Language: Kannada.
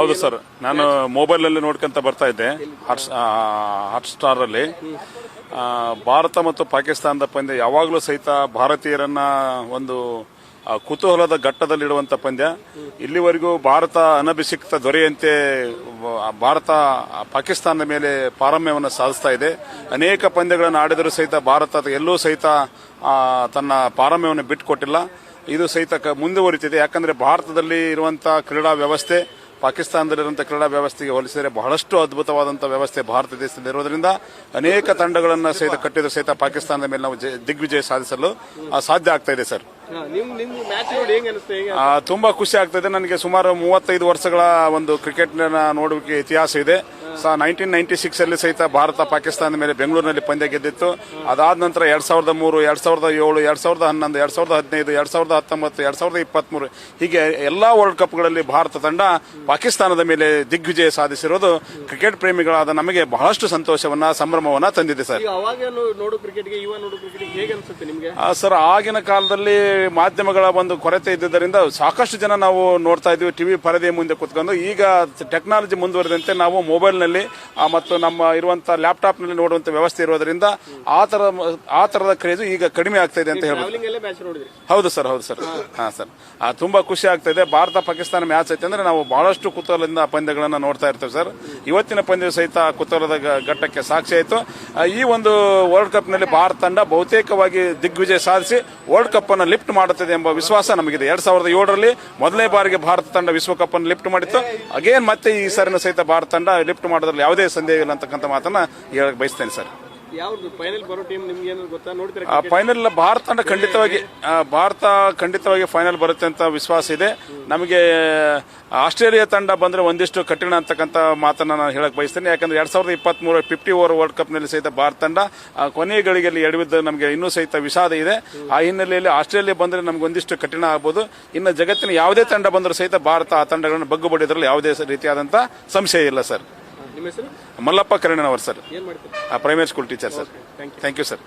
ಹೌದು ಸರ್, ನಾನು ಮೊಬೈಲಲ್ಲಿ ನೋಡ್ಕೊಂತ ಬರ್ತಾ ಇದ್ದೆ ಹಾಟ್ ಸ್ಟಾರ್ ಅಲ್ಲಿ. ಭಾರತ ಮತ್ತು ಪಾಕಿಸ್ತಾನದ ಪಂದ್ಯ ಯಾವಾಗಲೂ ಸಹಿತ ಭಾರತೀಯರನ್ನ ಒಂದು ಕುತೂಹಲದ ಘಟ್ಟದಲ್ಲಿಡುವಂತ ಪಂದ್ಯ. ಇಲ್ಲಿವರೆಗೂ ಭಾರತ ಅನಭಿಷಿಕ್ತ ದೊರೆಯಂತೆ ಭಾರತ ಪಾಕಿಸ್ತಾನದ ಮೇಲೆ ಪಾರಮ್ಯವನ್ನು ಸಾಧಿಸ್ತಾ ಇದೆ. ಅನೇಕ ಪಂದ್ಯಗಳನ್ನು ಆಡಿದರೂ ಸಹಿತ ಭಾರತ ಎಲ್ಲೂ ಸಹಿತ ತನ್ನ ಪಾರಮ್ಯವನ್ನು ಬಿಟ್ಟುಕೊಟ್ಟಿಲ್ಲ. ಇದು ಸಹಿತ ಮುಂದುವರಿತಿದೆ. ಯಾಕಂದ್ರೆ ಭಾರತದಲ್ಲಿ ಇರುವಂತಹ ಕ್ರೀಡಾ ವ್ಯವಸ್ಥೆ ಪಾಕಿಸ್ತಾನದಲ್ಲಿರುವಂತಹ ಕ್ರೀಡಾ ವ್ಯವಸ್ಥೆಗೆ ಹೋಲಿಸಿದರೆ ಬಹಳಷ್ಟು ಅದ್ಭುತವಾದಂತಹ ವ್ಯವಸ್ಥೆ ಭಾರತ ದೇಶದಲ್ಲಿ ಇರೋದ್ರಿಂದ ಅನೇಕ ತಂಡಗಳನ್ನು ಸಹಿತ ಕಟ್ಟಿದ್ರು ಸಹಿತ ಪಾಕಿಸ್ತಾನದ ಮೇಲೆ ನಾವು ದಿಗ್ವಿಜಯ ಸಾಧಿಸಲು ಸಾಧ್ಯ ಆಗ್ತಾ ಇದೆ ಸರ್. ತುಂಬಾ ಖುಷಿ ಆಗ್ತಾ ಇದೆ. ನನಗೆ ಸುಮಾರು 35 ವರ್ಷಗಳ ಒಂದು ಕ್ರಿಕೆಟ್ ನೋಡುವಿಕೆ ಇತಿಹಾಸ ಇದೆ. 1996 ಅಲ್ಲಿ ಸಹಿತ ಭಾರತ ಪಾಕಿಸ್ತಾನದ ಮೇಲೆ ಬೆಂಗಳೂರಿನಲ್ಲಿ ಪಂದ್ಯ ಗೆದ್ದಿತ್ತು. ಅದಾದ ನಂತರ 2003, 2007, 2011, 2015, 2019, 2023 ಹೀಗೆ ಎಲ್ಲಾ ವರ್ಲ್ಡ್ ಕಪ್ಗಳಲ್ಲಿ ಭಾರತ ತಂಡ ಪಾಕಿಸ್ತಾನದ ಮೇಲೆ ದಿಗ್ವಿಜಯ ಸಾಧಿಸಿರೋದು ಕ್ರಿಕೆಟ್ ಪ್ರೇಮಿಗಳಾದ ನಮಗೆ ಬಹಳಷ್ಟು ಸಂತೋಷವನ್ನ ಸಂಭ್ರಮವನ್ನ ತಂದಿದೆ ಸರ್. ಸರ್, ಆಗಿನ ಕಾಲದಲ್ಲಿ ಮಾಧ್ಯಮಗಳ ಒಂದು ಕೊರತೆ ಇದ್ದುದರಿಂದ ಸಾಕಷ್ಟು ಜನ ನಾವು ನೋಡ್ತಾ ಇದ್ವಿ ಟಿವಿ ಪರದೆಯ ಮುಂದೆ ಕುತ್ಕೊಂಡು. ಈಗ ಟೆಕ್ನಾಲಜಿ ಮುಂದುವರೆದಂತೆ ನಾವು ಮೊಬೈಲ್ ನಲ್ಲಿ ಮತ್ತು ನಮ್ಮ ಇರುವಂತಹ ಲ್ಯಾಪ್ಟಾಪ್ ನಲ್ಲಿ ನೋಡುವಂತ ವ್ಯವಸ್ಥೆ ಇರೋದ್ರಿಂದ ಆ ತರದ ಕ್ರೇಜ್ ಈಗ ಕಡಿಮೆ ಆಗ್ತಾ ಇದೆ ಅಂತ ಹೇಳ್ಬೋದು. ಹೌದು ಸರ್, ಹೌದು ಸರ್. ಹಾ ಸರ್, ತುಂಬಾ ಖುಷಿ ಆಗ್ತಾ ಇದೆ. ಭಾರತ ಪಾಕಿಸ್ತಾನ ಮ್ಯಾಚ್ ಐತೆ ಅಂದ್ರೆ ನಾವು ಬಹಳಷ್ಟು ಕುತೂಹಲದಿಂದ ಪಂದ್ಯಗಳನ್ನ ನೋಡ್ತಾ ಇರ್ತೇವೆ ಸರ್. ಇವತ್ತಿನ ಪಂದ್ಯ ಸಹಿತ ಕುತೂಹಲದ ಘಟ್ಟಕ್ಕೆ ಸಾಕ್ಷಿ ಆಯಿತು. ಈ ಒಂದು ವರ್ಲ್ಡ್ ಕಪ್ ನಲ್ಲಿ ಭಾರತ ತಂಡ ಬಹುತೇಕವಾಗಿ ದಿಗ್ವಿಜಯ ಸಾಧಿಸಿ ವರ್ಲ್ಡ್ ಕಪ್ ಅನ್ನು ಲಿಫ್ಟ್ ಮಾಡುತ್ತದೆ ಎಂಬ ವಿಶ್ವಾಸ ನಮಗಿದೆ. 2007ರಲ್ಲಿ ಮೊದಲನೇ ಬಾರಿಗೆ ಭಾರತ ತಂಡ ವಿಶ್ವಕಪ್ ಅನ್ನು ಲಿಫ್ಟ್ ಮಾಡಿತ್ತು. ಅಗೇನ್ ಮತ್ತೆ ಈ ಸಾರಿನ ಸಹಿತ ಭಾರತ ತಂಡ ಲಿಫ್ಟ್ ಮಾಡೋದ್ರಲ್ಲಿ ಯಾವುದೇ ಸಂದೇಹ ಇಲ್ಲ ಅಂತಕ್ಕಂಥ ಮಾತನ್ನ ಹೇಳಕ್ ಬಯಸ್ತೇನೆ ಸರ್. ಫೈನಲ್ ಭಾರತ ತಂಡ ಖಂಡಿತವಾಗಿ ಫೈನಲ್ ಬರುತ್ತೆ ಅಂತ ವಿಶ್ವಾಸ ಇದೆ ನಮಗೆ. ಆಸ್ಟ್ರೇಲಿಯಾ ತಂಡ ಬಂದ್ರೆ ಒಂದಿಷ್ಟು ಕಠಿಣ ಅಂತಕ್ಕಂಥ ಮಾತನ್ನ ನಾನು ಹೇಳಕ್ ಬಯಸ್ತೇನೆ. ಯಾಕಂದ್ರೆ 2023 50 ಓವರ್ ವರ್ಲ್ಡ್ ಕಪ್ ನಲ್ಲಿ ಸಹಿತ ಭಾರತ ತಂಡ ಕೊನೆಯ ಗಳಿಗೆಯಲ್ಲಿ ಎಡವಿದ್ದು ನಮಗೆ ಇನ್ನೂ ಸಹಿತ ವಿಷಾದ ಇದೆ. ಆ ಹಿನ್ನೆಲೆಯಲ್ಲಿ ಆಸ್ಟ್ರೇಲಿಯಾ ಬಂದ್ರೆ ನಮ್ಗೆ ಒಂದಿಷ್ಟು ಕಠಿಣ ಆಗ್ಬೋದು. ಇನ್ನು ಜಗತ್ತಿನ ಯಾವುದೇ ತಂಡ ಬಂದರೂ ಸಹಿತ ಭಾರತ ಆ ತಂಡಗಳನ್ನು ಬಗ್ಗು ಬಡಿದ್ರಲ್ಲಿ ಯಾವುದೇ ರೀತಿಯಾದಂತಹ ಸಂಶಯ ಇಲ್ಲ sir. Mallappa Karanavar sir, primary school teacher sir. Thank you sir.